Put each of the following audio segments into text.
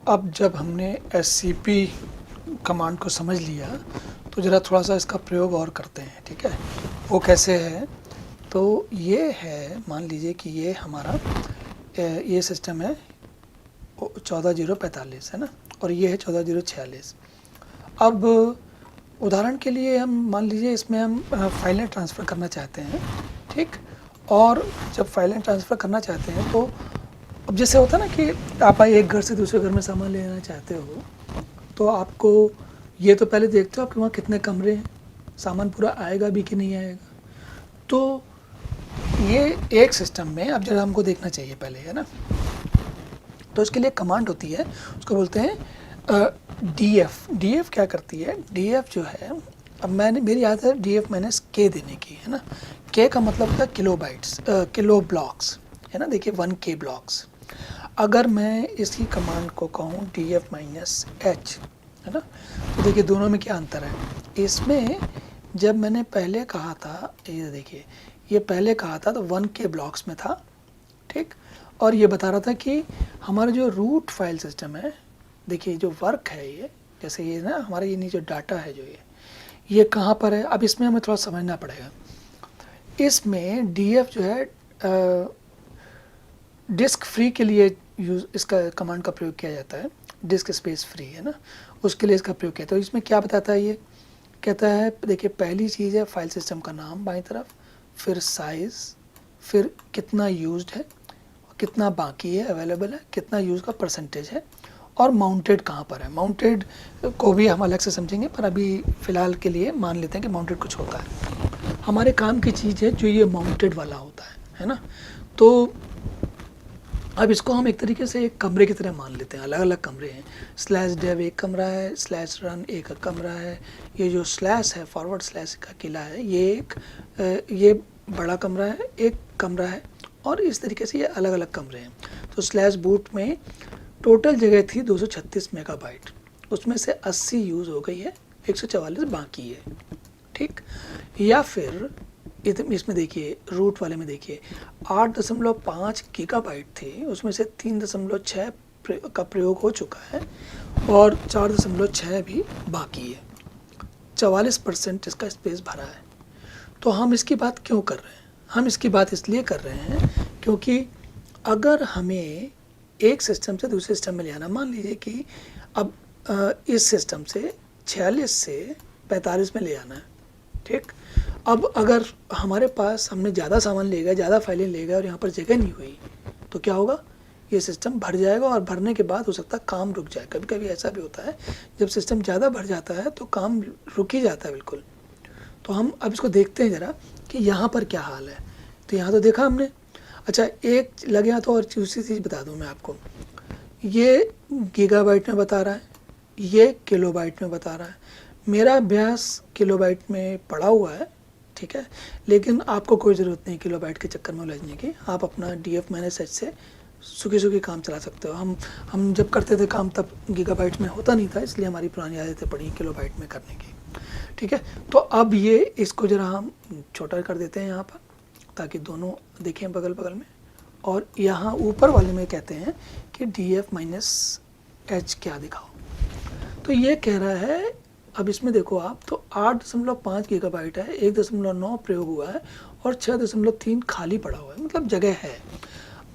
अब जब हमने SCP कमांड को समझ लिया तो ज़रा थोड़ा सा इसका प्रयोग और करते हैं, ठीक है। वो कैसे है, तो ये है, मान लीजिए कि ये हमारा ये सिस्टम है 14045 है ना, और ये है 14046। अब उदाहरण के लिए हम मान लीजिए इसमें हम फाइलें ट्रांसफ़र करना चाहते हैं, ठीक। और जब फाइलें ट्रांसफ़र करना चाहते हैं तो अब जैसे होता है ना कि आप एक घर से दूसरे घर में सामान लेना चाहते हो, तो आपको ये तो पहले देखते हो आपके वहाँ कितने कमरे हैं, सामान पूरा आएगा भी कि नहीं आएगा। तो ये एक सिस्टम में अब जरा हमको देखना चाहिए पहले, है ना। तो इसके लिए कमांड होती है, उसको बोलते हैं DF क्या करती है, DF जो है, अब मेरी आदत है DF माइनस K देने की, है ना। K का मतलब होता है किलो बाइट्स, किलो ब्लॉक्स, है ना। देखिए 1K ब्लॉक्स। अगर मैं इसकी कमांड को कहूँ DF माइनस H, है ना, तो देखिए दोनों में क्या अंतर है। इसमें जब मैंने पहले कहा था, ये देखिए ये पहले कहा था तो 1K ब्लॉक्स में था, ठीक। और ये बता रहा था कि हमारा जो रूट फाइल सिस्टम है, देखिए जो वर्क है ये, जैसे ये ना हमारा ये जो डाटा है जो ये कहाँ पर है। अब इसमें हमें थोड़ा समझना पड़ेगा। इसमें DF जो है डिस्क फ्री के लिए यूज़, इसका कमांड का प्रयोग किया जाता है, डिस्क स्पेस फ्री, है ना, उसके लिए इसका प्रयोग किया। तो इसमें क्या बताता है, ये कहता है, देखिए पहली चीज़ है फाइल सिस्टम का नाम बाईं तरफ, फिर साइज़, फिर कितना यूज्ड है, कितना बाकी है, अवेलेबल है, कितना यूज़ का परसेंटेज है, और माउंटेड कहाँ पर है। माउंटेड को भी हम अलग से समझेंगे, पर अभी फ़िलहाल के लिए मान लेते हैं कि माउंटेड कुछ होता है। हमारे काम की चीज़ है जो ये माउंटेड वाला होता है ना। तो अब इसको हम एक तरीके से एक कमरे की तरह मान लेते हैं, अलग अलग कमरे हैं। स्लैश डेव एक कमरा है, स्लैश रन एक कमरा है, ये जो स्लैश है फॉरवर्ड स्लैश का किला है ये बड़ा कमरा है, एक कमरा है, और इस तरीके से ये अलग अलग कमरे हैं। तो स्लैश बूट में टोटल जगह थी 236 मेगाबाइट, उसमें से 80 यूज़ हो गई है, 144 बाकी है, ठीक। या फिर इसमें देखिए रूट वाले में देखिए 8.5 गीगाबाइट थी, उसमें से 3.6 का प्रयोग हो चुका है और 4.6 भी बाकी है। 44% इसका स्पेस भरा है। तो हम इसकी बात क्यों कर रहे हैं, हम इसकी बात इसलिए कर रहे हैं क्योंकि अगर हमें एक सिस्टम से दूसरे सिस्टम में ले आना, मान लीजिए कि अब इस सिस्टम से 46 से 45 में ले आना है, ठीक। अब अगर हमारे पास हमने ज़्यादा सामान ले गए, ज़्यादा फाइलें ले गए और यहाँ पर जगह नहीं हुई, तो क्या होगा, ये सिस्टम भर जाएगा और भरने के बाद हो सकता है काम रुक जाए। कभी कभी ऐसा भी होता है, जब सिस्टम ज़्यादा भर जाता है तो काम रुक ही जाता है बिल्कुल। तो हम अब इसको देखते हैं ज़रा कि यहाँ पर क्या हाल है। तो यहाँ तो देखा हमने। अच्छा, एक लगे यहाँ तो और दूसरी चीज़ बता दूँ मैं आपको, ये गीगाबाइट में बता रहा है, ये किलोबाइट में बता रहा है। मेरा अभ्यास किलोबाइट में पड़ा हुआ है, ठीक है, लेकिन आपको कोई ज़रूरत नहीं किलोबाइट के चक्कर में उलझने की। आप अपना DF माइनस H से सूखी काम चला सकते हो। हम जब करते थे काम तब गीगाबाइट में होता नहीं था, इसलिए हमारी पुरानी आदतें पड़ी किलोबाइट में करने की, ठीक है। तो अब ये इसको ज़रा हम छोटा कर देते हैं यहाँ पर, ताकि दोनों देखें बगल बगल में। और यहाँ ऊपर वाले में कहते हैं कि DF माइनस H क्या दिखाओ। तो ये कह रहा है, अब इसमें देखो आप, तो 8.5 गीगाबाइट है, 1.9 प्रयोग हुआ है और 6.3 खाली पड़ा हुआ है, मतलब जगह है।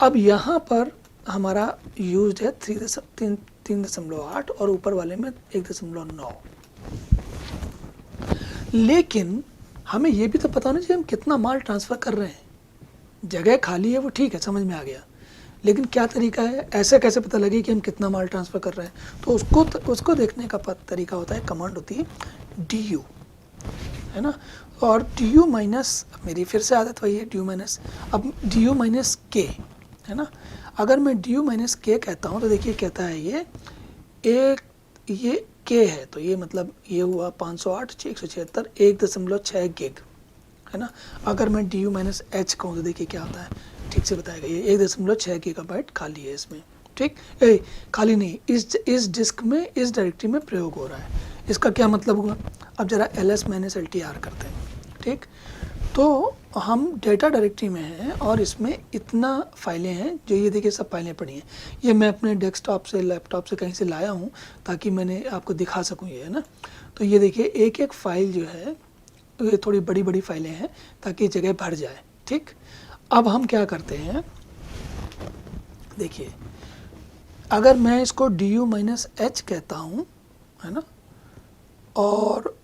अब यहाँ पर हमारा यूज्ड है 3.8 और ऊपर वाले में 1.9। लेकिन हमें ये भी तो पता होना चाहिए हम कितना माल ट्रांसफ़र कर रहे हैं। जगह खाली है वो ठीक है, समझ में आ गया, लेकिन क्या तरीका है, ऐसे कैसे पता लगे कि हम कितना माल ट्रांसफ़र कर रहे हैं। तो उसको देखने का तरीका होता है, कमांड होती है DU, है ना। और DU माइनस, मेरी फिर से आदत वही है DU माइनस, अब DU माइनस K, है ना। अगर मैं DU माइनस K कहता हूँ तो देखिए कहता है ये K है, तो ये मतलब ये हुआ 508 176 1.6 गिग, है ना। अगर मैं DU माइनस H कहूँ तो देखिए क्या होता है, ठीक से बताएगा, ये 1.6 गीगाबाइट खाली है इसमें, ठीक। खाली नहीं, इस डिस्क में इस डायरेक्टरी में प्रयोग हो रहा है। इसका क्या मतलब हुआ, अब जरा LS माइनस LTR करते हैं, ठीक। तो हम डेटा डायरेक्टरी में हैं और इसमें इतना फाइलें हैं, जो ये देखिए सब फाइलें पड़ी हैं। ये मैं अपने डेस्कटॉप से, लैपटॉप से कहीं से लाया हूँ ताकि मैंने आपको दिखा सकूँ ये, है ना। तो ये देखिए एक एक फ़ाइल जो है ये थोड़ी बड़ी बड़ी फाइलें हैं ताकि जगह भर जाए, ठीक। अब हम क्या करते हैं, देखिए अगर मैं इसको du-h कहता हूँ, है ना, और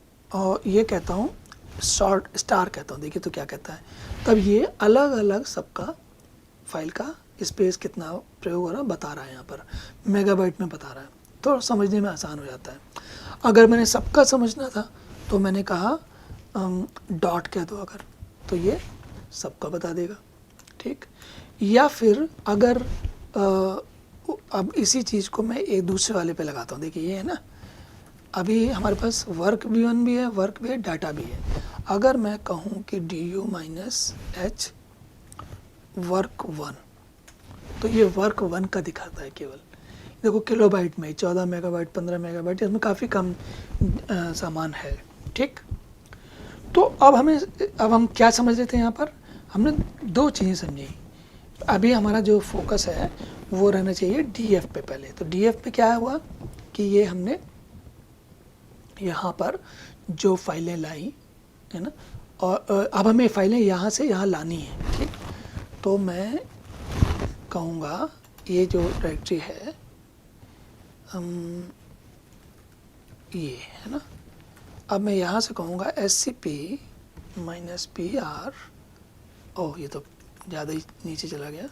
ये कहता हूँ स्टार कहता हूँ, देखिए तो क्या कहता है, तब ये अलग अलग सबका फाइल का स्पेस कितना प्रयोग हो रहा है बता रहा है, यहाँ पर मेगाबाइट में बता रहा है, तो समझने में आसान हो जाता है। अगर मैंने सबका समझना था तो मैंने कहा डॉट कह दो अगर, तो ये सबका बता देगा, ठीक। या फिर अगर अब इसी चीज़ को मैं एक दूसरे वाले पे लगाता हूँ, देखिए ये है ना, अभी हमारे पास वर्क v1 भी है, वर्क भी है, डाटा भी है। अगर मैं कहूँ कि du-h वर्क 1, तो ये वर्क 1 का दिखाता है केवल। देखो किलोबाइट में 14 मेगाबाइट, 15 मेगाबाइट, इसमें काफ़ी कम सामान है, ठीक। तो अब हम क्या समझ रहे थे यहाँ पर, हमने दो चीज़ें समझी। अभी हमारा जो फोकस है वो रहना चाहिए df पे पहले। तो df पे क्या हुआ कि ये हमने यहाँ पर जो फाइलें लाई, है ना, और अब हमें फाइलें यहाँ से यहाँ लानी है, ठीक। तो मैं कहूँगा ये जो डायरेक्टरी है ये है ना, अब मैं यहाँ से कहूँगा scp-pr, ओह ये तो ज़्यादा ही नीचे चला गया,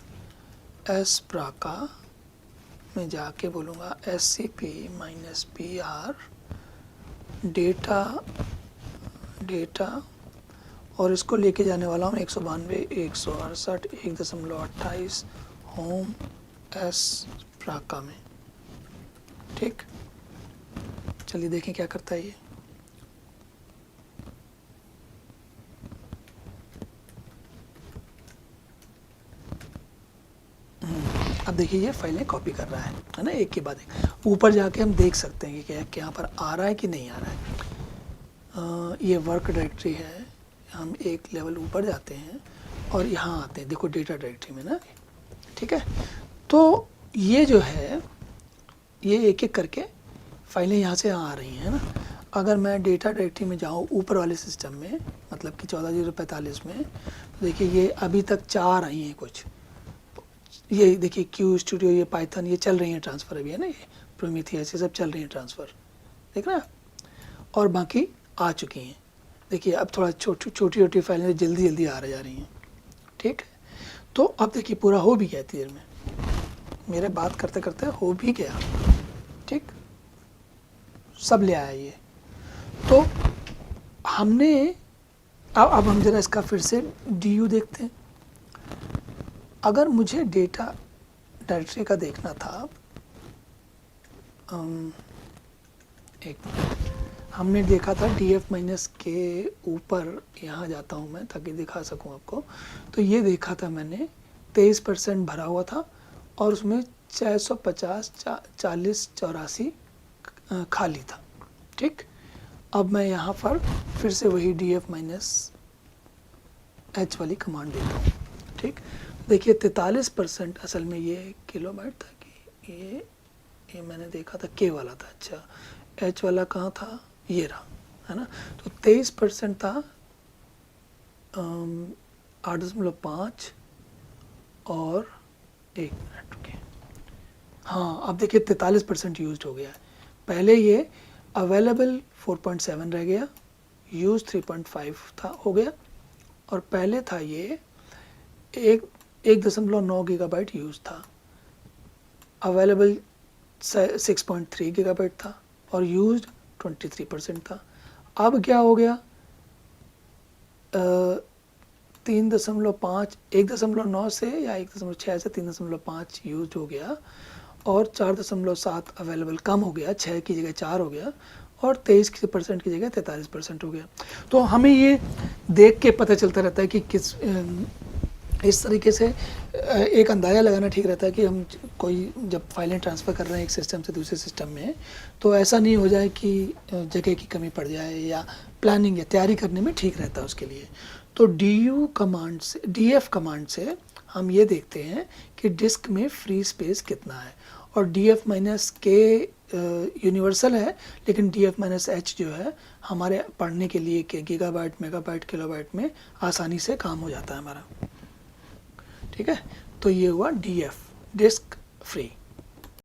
spraca में जाके बोलूँगा scp-pr डेटा और इसको लेके जाने वाला हूँ 192, 168, 1.28 होम spraca में, ठीक। चलिए देखें क्या करता है ये। अब देखिए ये फाइलें कॉपी कर रहा है ना, एक के बाद एक। ऊपर जाके हम देख सकते हैं कि क्या यहाँ पर आ रहा है कि नहीं आ रहा है। ये वर्क डायरेक्टरी है, हम एक लेवल ऊपर जाते हैं और यहाँ आते हैं, देखो डेटा डायरेक्टरी में ना, ठीक है। तो ये जो है ये एक एक करके फाइलें यहाँ से आ रही हैं ना। अगर मैं डेटा डायरेक्टरी में जाऊँ ऊपर वाले सिस्टम में, मतलब कि 14.045 में, तो देखिए ये अभी तक 4 आई हैं कुछ, ये देखिए क्यू स्टूडियो, ये पाइथन, ये चल रही हैं ट्रांसफ़र अभी, है ना, ये प्रोमीथियस, ये सब चल रही हैं ट्रांसफ़र, देख रहे हैं आप, और बाकी आ चुकी हैं। देखिए अब थोड़ा छोटी छोटी फाइलें जल्दी जल्दी आ जा रही हैं, ठीक है। तो अब देखिए पूरा हो भी गया इतनी देर में, मेरे बात करते करते हो भी गया, ठीक, सब ले आया ये। तो हमने अब हम जरा इसका फिर से du देखते हैं। अगर मुझे डेटा डायरेक्टरी का देखना था, एक हमने देखा था df- के ऊपर, यहाँ जाता हूँ मैं ताकि दिखा सकूँ आपको। तो ये देखा था मैंने 23% भरा हुआ था और उसमें 650, 40, 84 खाली था, ठीक। अब मैं यहाँ पर फिर से वही df-h वाली कमांड देता हूँ, ठीक। देखिए 43% असल में ये किलोबाइट था कि ये मैंने देखा था के वाला था, अच्छा एच वाला कहाँ था, ये रहा, है ना। तो 23% था, 8.5 और 1 मिनट रुके, हाँ अब देखिए 43% यूज हो गया है। पहले ये अवेलेबल 4.7 रह गया, यूज 3.5 था हो गया, और पहले था ये 1.9 गीगाबाइट यूज था, अवेलेबल 6.3 गीगाबाइट था और यूज्ड 23% था। अब क्या हो गया, 3.5 1.9 से या 1.6 से 3.5 यूज हो गया और 4.7 अवेलेबल कम हो गया, 6 की जगह 4 हो गया और 23% की जगह 43% हो गया। तो हमें ये देख के पता चलता रहता है कि किस इस तरीके से एक अंदाज़ा लगाना ठीक रहता है कि हम कोई जब फाइलें ट्रांसफ़र कर रहे हैं एक सिस्टम से दूसरे सिस्टम में, तो ऐसा नहीं हो जाए कि जगह की कमी पड़ जाए, या प्लानिंग या तैयारी करने में ठीक रहता है उसके लिए। तो डी एफ कमांड से हम ये देखते हैं कि डिस्क में फ्री स्पेस कितना है, और डी एफ माइनस के यूनिवर्सल है, लेकिन डी एफ माइनस एच जो है हमारे पढ़ने के लिए के गीगाबाइट, मेगाबाइट, किलोबाइट में आसानी से काम हो जाता है हमारा। ठीक है, तो ये हुआ डी एफ, डिस्क फ्री।